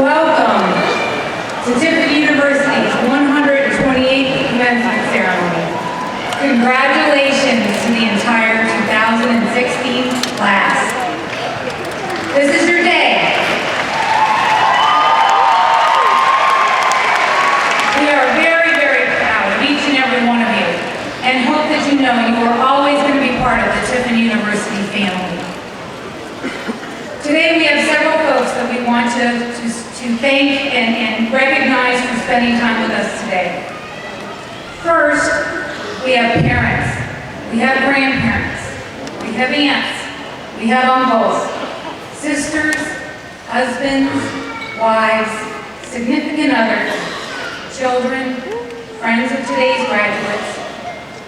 Welcome to Tiffin University's 128th Commencement Ceremony. Congratulations to the entire 2016 class. This is your day. We are very, very proud of each and every one of you and hope that you know you are always going to be part of the Tiffin University family. Today we have several folks that we want to thank and recognize for spending time with us today. First, we have parents, we have grandparents, we have aunts, we have uncles, sisters, husbands, wives, significant others, children, friends of today's graduates.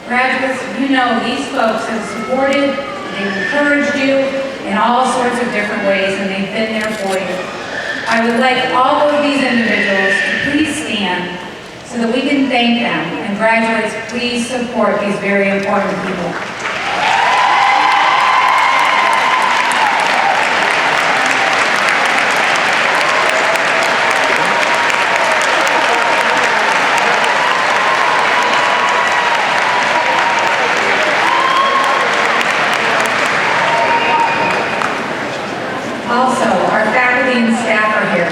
Graduates, you know these folks have supported, they've encouraged you in all sorts of different ways, and they've been there for you. I would like all of these individuals to please stand so that we can thank them, and graduates, please support these very important people. Also, our faculty and staff are here.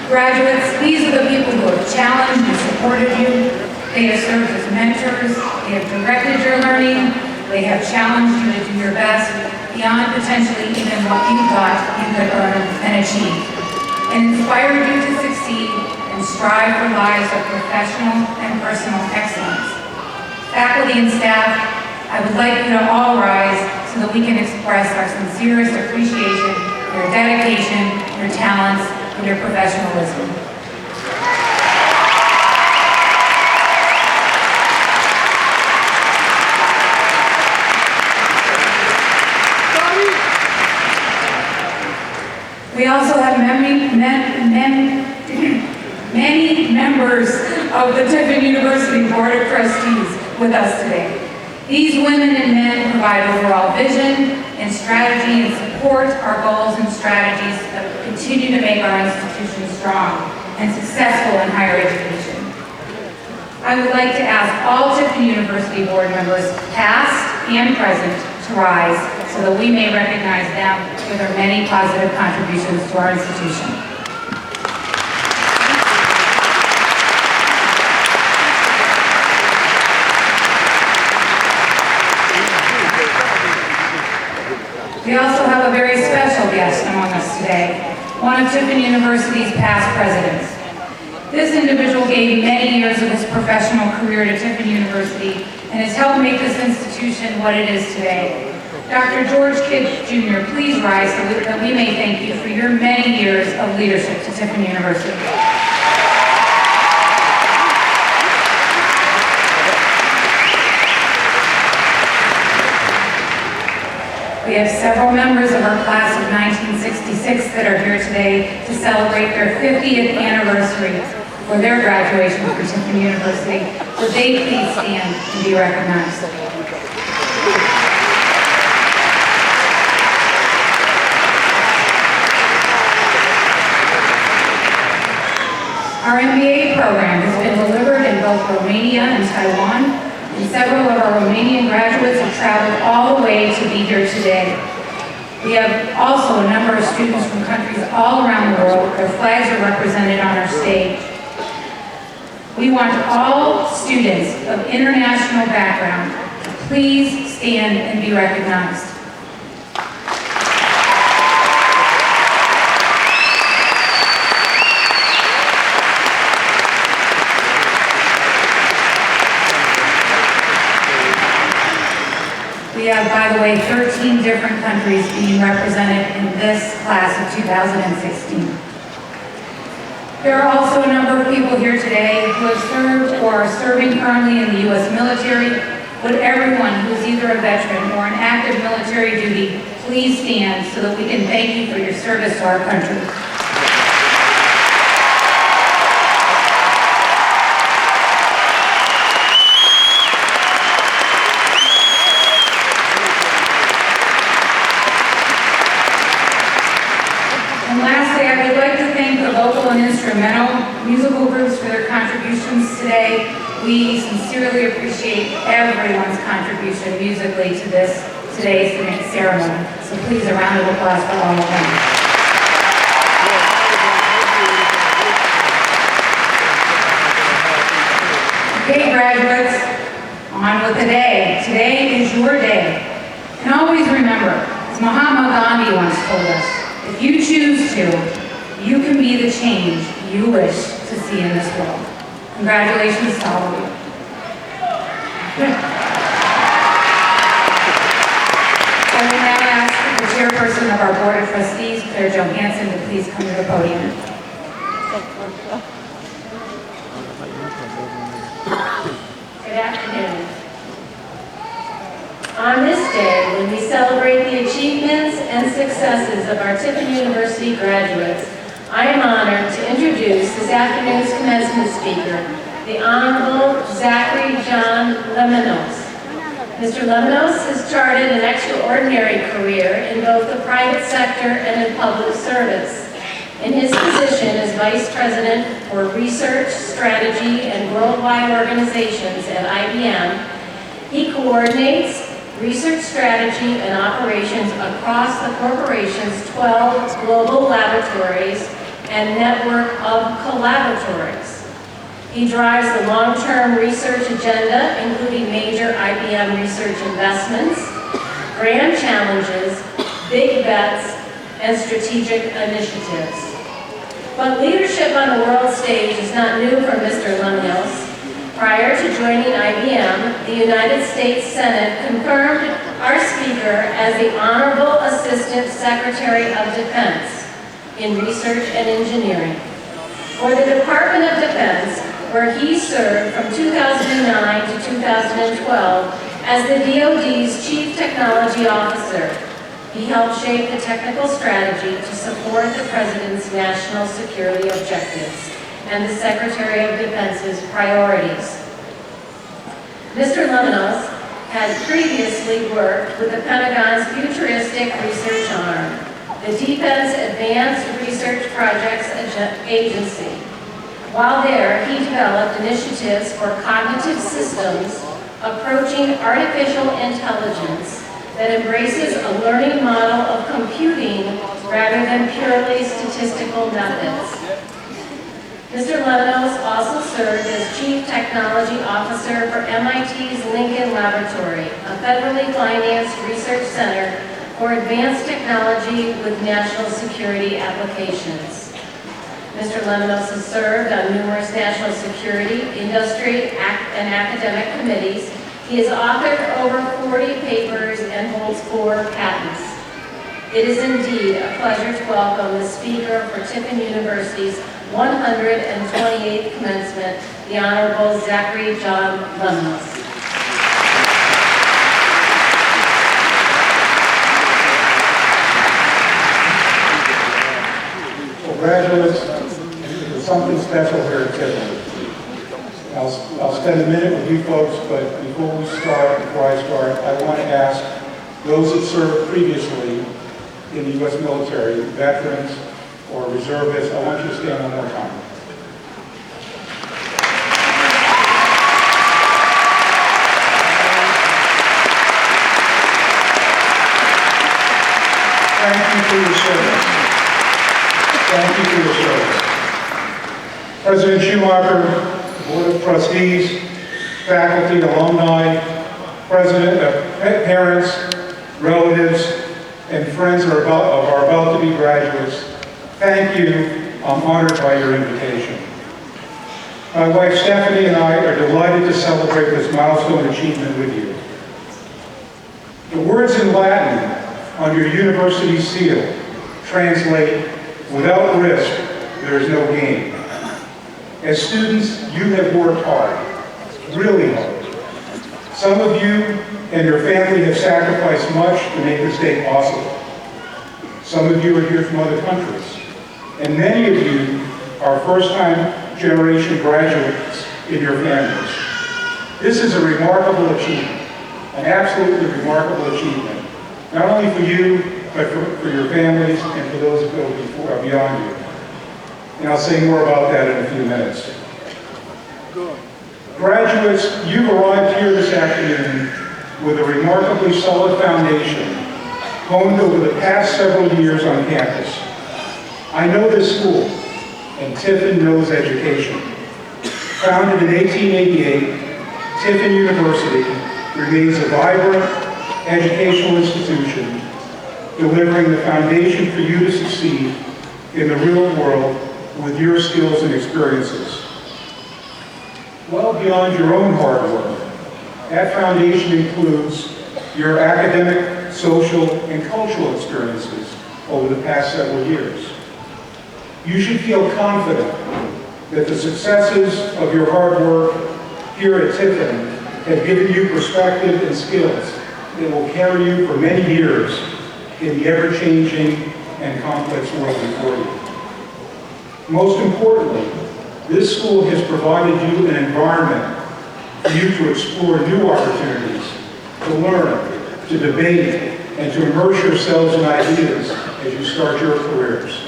Graduates, these are the people who have challenged and supported you. They have served as mentors, they have directed your learning, they have challenged you to do your best beyond potentially even what you thought you could earn and achieve, and inspired you to succeed and strive for lives of professional and personal excellence. Faculty and staff, I would like you to all rise so that we can express our sincerest appreciation for your dedication, your talents, and your professionalism. We also have many members of the Tiffin University Board of Trustees with us today. These women and men provide overall vision and strategy and support our goals and strategies that continue to make our institution strong and successful in higher education. I would like to ask all Tiffin University board members, past and present, to rise so that we may recognize them for their many positive contributions to our institution. We also have a very special guest among us today, one of Tiffin University's past presidents. This individual gave many years of his professional career to Tiffin University and has helped make this institution what it is today. Dr. George Kidd Jr., please rise so that we may thank you for your many years of leadership to Tiffin University. We have several members of our class of 1966 that are here today to celebrate their 50th anniversary for their graduation from Tiffin University. Would they please stand and be recognized? Our MBA program has been delivered in both Romania and Taiwan, and several of our Romanian graduates have traveled all the way to be here today. We have also a number of students from countries all around the world. Their flags are represented on our stage. We want all students of international background to please stand and be recognized. We have, by the way, 13 different countries being represented in this class of 2016. There are also a number of people here today who have served or are serving currently in the U.S. military. Would everyone who is either a veteran or in active military duty please stand so that we can thank you for your service to our country. Instrumental musical groups for their contributions today. We sincerely appreciate everyone's contribution musically to today's ceremony. So please, a round of applause for all of them. Okay, graduates, on with the day. Today is your day. And always remember, as Mahatma Gandhi once told us, if you choose to, you can be the change you wish to see in this world. Congratulations to all of you. I will now ask the chairperson of our Board of Trustees, Claire Johansson, to please come to the podium. Good afternoon. On this day, when we celebrate the achievements and successes of our Tiffin University graduates, I am honored to introduce this afternoon's commencement speaker, the Honorable Zachary John Lemonos. Mr. Lemonos has charted an extraordinary career in both the private sector and in public service. In his position as Vice President for Research, Strategy, and Worldwide Organizations at IBM, he coordinates research strategy and operations across the corporation's 12 global laboratories and network of collaboratories. He drives the long-term research agenda, including major IBM research investments, grand challenges, big bets, and strategic initiatives. But leadership on the world stage is not new for Mr. Lemonos. Prior to joining IBM, the United States Senate confirmed our speaker as the Honorable Assistant Secretary of Defense in Research and Engineering for the Department of Defense, where he served from 2009 to 2012 as the DoD's Chief Technology Officer. He helped shape the technical strategy to support the President's national security objectives and the Secretary of Defense's priorities. Mr. Lemonos had previously worked with the Pentagon's futuristic research arm, the Defense Advanced Research Projects Agency. While there, he developed initiatives for cognitive systems approaching artificial intelligence that embraces a learning model of computing rather than purely statistical methods. Mr. Lemonos also served as Chief Technology Officer for MIT's Lincoln Laboratory, a federally financed research center for advanced technology with national security applications. Mr. Lemnos has served on numerous national security, industry, and academic committees. He has authored over 40 papers and holds 4 patents. It is indeed a pleasure to welcome the speaker for Tiffin University's 128th commencement, the Honorable Zachary John Lemnos. Graduates, there's something special here at Tiffin. I'll spend a minute with you folks, but before I start, I want to ask those that served previously in the U.S. military, veterans or reservists, I want you to stand one more time. Thank you for your service. Thank you for your service. President Schumacher, Board of Trustees, faculty, alumni, President, parents, relatives, and friends of our about-to-be graduates, thank you. I'm honored by your invitation. My wife Stephanie and I are delighted to celebrate this milestone achievement with you. The words in Latin on your university seal translate, "Without risk, there is no gain." As students, you have worked hard, really hard. Some of you and your family have sacrificed much to make this day possible. Some of you are here from other countries, and many of you are first-time generation graduates in your families. This is a remarkable achievement, an absolutely remarkable achievement, not only for you, but for your families and for those who go beyond you. And I'll say more about that in a few minutes. Graduates, you've arrived here this afternoon with a remarkably solid foundation honed over the past several years on campus. I know this school, and Tiffin knows education. Founded in 1888, Tiffin University remains a vibrant educational institution, delivering the foundation for you to succeed in the real world with your skills and experiences. Well beyond your own hard work, that foundation includes your academic, social, and cultural experiences over the past several years. You should feel confident that the successes of your hard work here at Tiffin have given you perspective and skills that will carry you for many years in the ever-changing and complex world before you. Most importantly, this school has provided you an environment for you to explore new opportunities, to learn, to debate, and to immerse yourselves in ideas as you start your careers.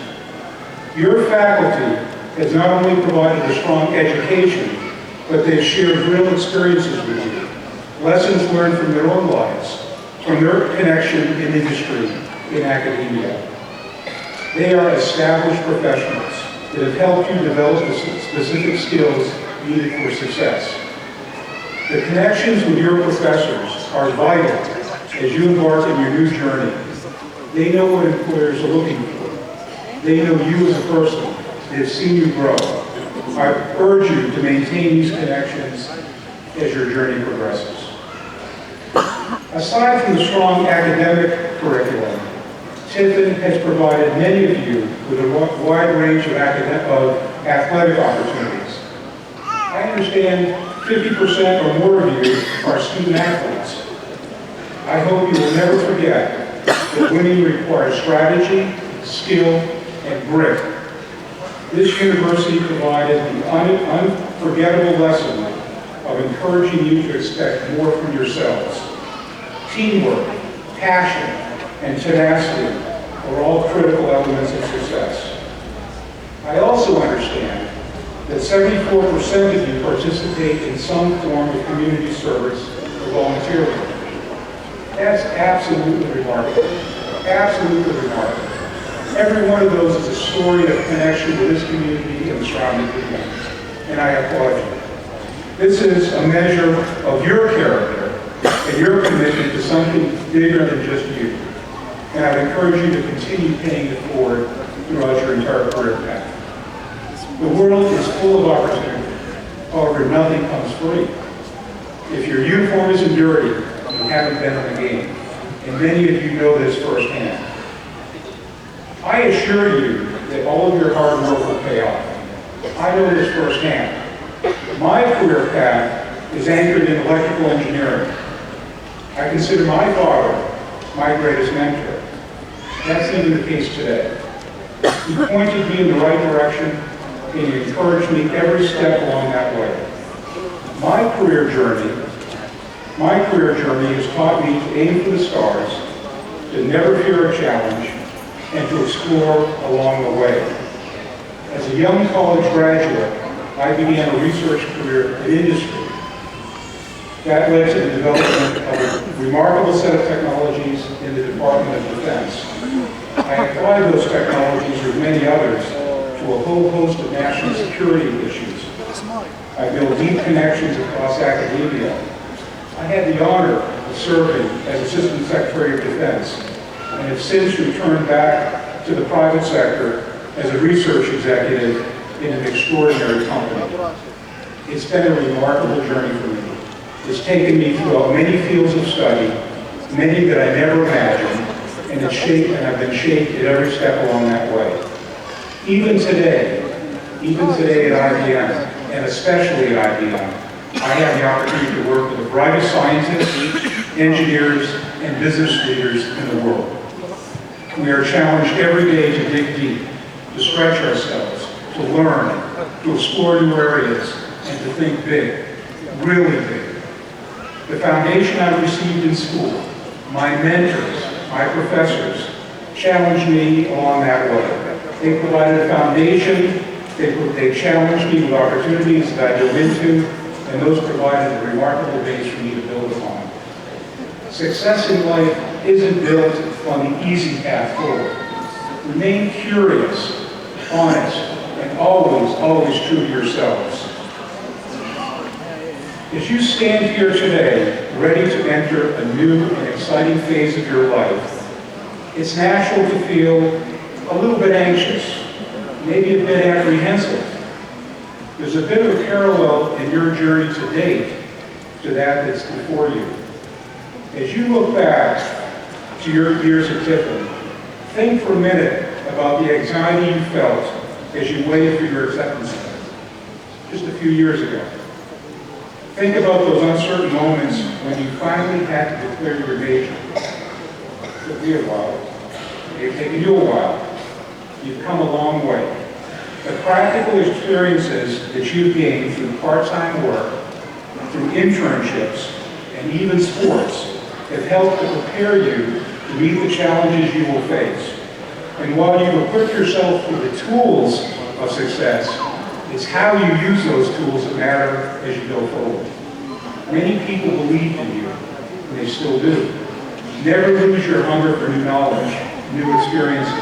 Your faculty has not only provided a strong education, but they've shared real experiences with you, lessons learned from their own lives, from their connection in industry, in academia. They are established professionals that have helped you develop the specific skills needed for success. The connections with your professors are vital as you embark on your new journey. They know what employers are looking for. They know you as a person. They have seen you grow. I urge you to maintain these connections as your journey progresses. Aside from the strong academic curriculum, Tiffin has provided many of you with a wide range of athletic opportunities. I understand 50% or more of you are student athletes. I hope you will never forget that winning requires strategy, skill, and grit. This university provided the unforgettable lesson of encouraging you to expect more from yourselves. Teamwork, passion, and tenacity are all critical elements of success. I also understand that 74% of you participate in some form of community service or volunteer work. That's absolutely remarkable. Absolutely remarkable. Every one of those is a story of connection with this community and the surrounding communities, and I applaud you. This is a measure of your character and your commitment to something bigger than just you. and I would encourage you to continue paying it forward throughout your entire career path. The world is full of opportunity. However, nothing comes free. If your uniform isn't dirty, you haven't been in the game. And many of you know this firsthand. I assure you that all of your hard work will pay off. I know this firsthand. My career path is anchored in electrical engineering. I consider my father my greatest mentor. That's even the case today. He pointed me in the right direction and he encouraged me every step along that way. My career journey has taught me to aim for the stars, to never fear a challenge, and to explore along the way. As a young college graduate, I began a research career in industry. That led to the development of a remarkable set of technologies in the Department of Defense. I applied those technologies, with many others, to a whole host of national security issues. I built deep connections across academia. I had the honor of serving as Assistant Secretary of Defense and have since returned back to the private sector as a research executive in an extraordinary company. It's been a remarkable journey for me. It's taken me through many fields of study, many that I never imagined, and I've been shaped at every step along that way. Even today at IBM, and especially at IBM, I have the opportunity to work with the brightest scientists, engineers, and business leaders in the world. We are challenged every day to dig deep, to stretch ourselves, to learn, to explore new areas, and to think big, really big. The foundation I received in school, my mentors, my professors, challenged me along that way. They provided a foundation, they challenged me with opportunities that I dove into, and those provided a remarkable base for me to build upon. Success in life isn't built on the easy path forward. Remain curious, honest, and always true to yourselves. As you stand here today, ready to enter a new and exciting phase of your life, it's natural to feel a little bit anxious, maybe a bit apprehensive. There's a bit of a parallel in your journey to date to that that's before you. As you look back to your years at Tiffin, think for a minute about the anxiety you felt as you waited for your acceptance just a few years ago. Think about those uncertain moments when you finally had to declare your major. It took me a while. It may have taken you a while. You've come a long way. The practical experiences that you've gained through part-time work, through internships, and even sports have helped to prepare you to meet the challenges you will face. And while you've equipped yourself with the tools of success, it's how you use those tools that matter as you go forward. Many people believe in you, and they still do. Never lose your hunger for new knowledge, new experiences.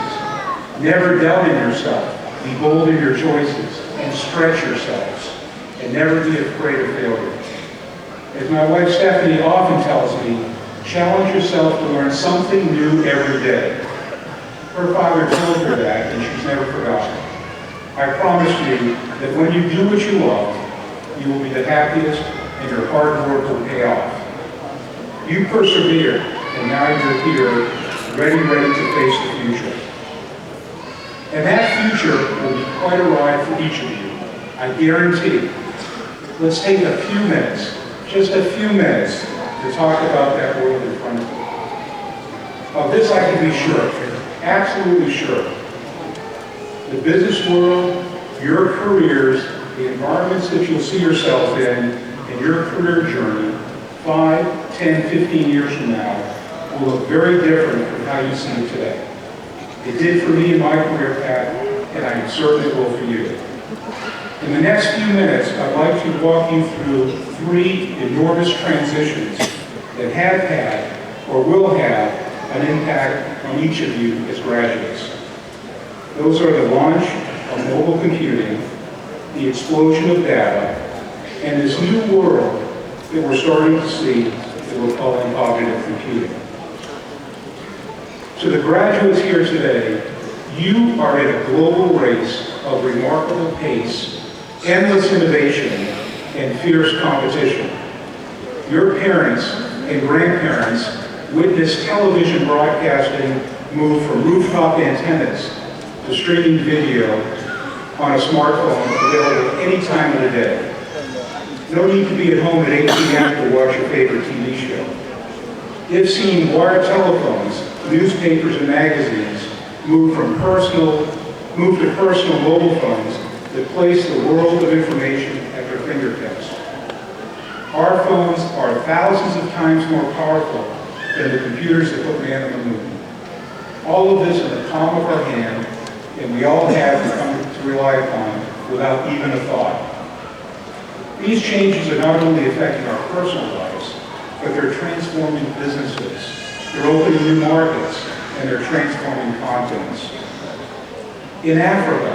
Never doubt in yourself. Be bold in your choices, and stretch yourselves. And never be afraid of failure. As my wife Stephanie often tells me, challenge yourself to learn something new every day. Her father told her that, and she's never forgotten. I promise you that when you do what you love, you will be the happiest and your hard work will pay off. You persevered, and now you're here, ready to face the future. And that future will be quite a ride for each of you, I guarantee. Let's take a few minutes, just a few minutes, to talk about that world in front of you. Of this I can be sure, absolutely sure. The business world, your careers, the environments that you'll see yourself in your career journey, 5, 10, 15 years from now, will look very different from how you see it today. It did for me in my career path, and I certainly will for you. In the next few minutes, I'd like to walk you through 3 enormous transitions that have had or will have an impact on each of you as graduates. Those are the launch of mobile computing, the explosion of data, and this new world that we're starting to see that we're calling cognitive computing. To the graduates here today, you are in a global race of remarkable pace, endless innovation, and fierce competition. Your parents and grandparents witnessed television broadcasting move from rooftop antennas to streaming video on a smartphone available any time of the day. No need to be at home at 8 p.m. to watch your favorite TV show. They've seen wired telephones, newspapers, and magazines move to personal mobile phones that place the world of information at their fingertips. Our phones are thousands of times more powerful than the computers that put man on the moon. All of this in the palm of our hand, and we all have come to rely upon without even a thought. These changes are not only affecting our personal lives, but they're transforming businesses. They're opening new markets, and they're transforming continents. In Africa,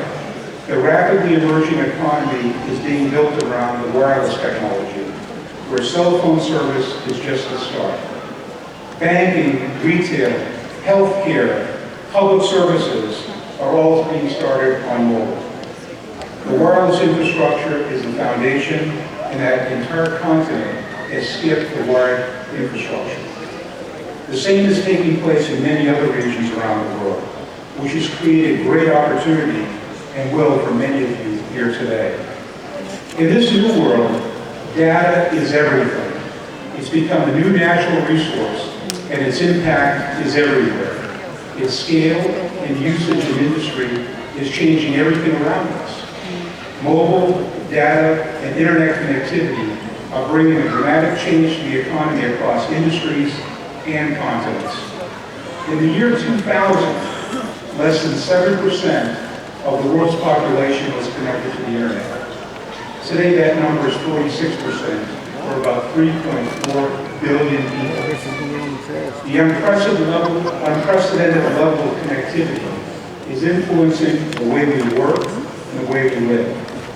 the rapidly emerging economy is being built around the wireless technology, where cell phone service is just the start. Banking, retail, healthcare, public services are all being started on mobile. The wireless infrastructure is the foundation, and that entire continent has skipped the wired infrastructure. The same is taking place in many other regions around the world, which has created great opportunity and will for many of you here today. In this new world, data is everything. It's become a new natural resource, and its impact is everywhere. Its scale and usage in industry is changing everything around us. Mobile, data, and internet connectivity are bringing a dramatic change to the economy across industries and continents. In the year 2000, less than 7% of the world's population was connected to the internet. Today that number is 46%, or about 3.4 billion people. The unprecedented level of connectivity is influencing the way we work and the way we live.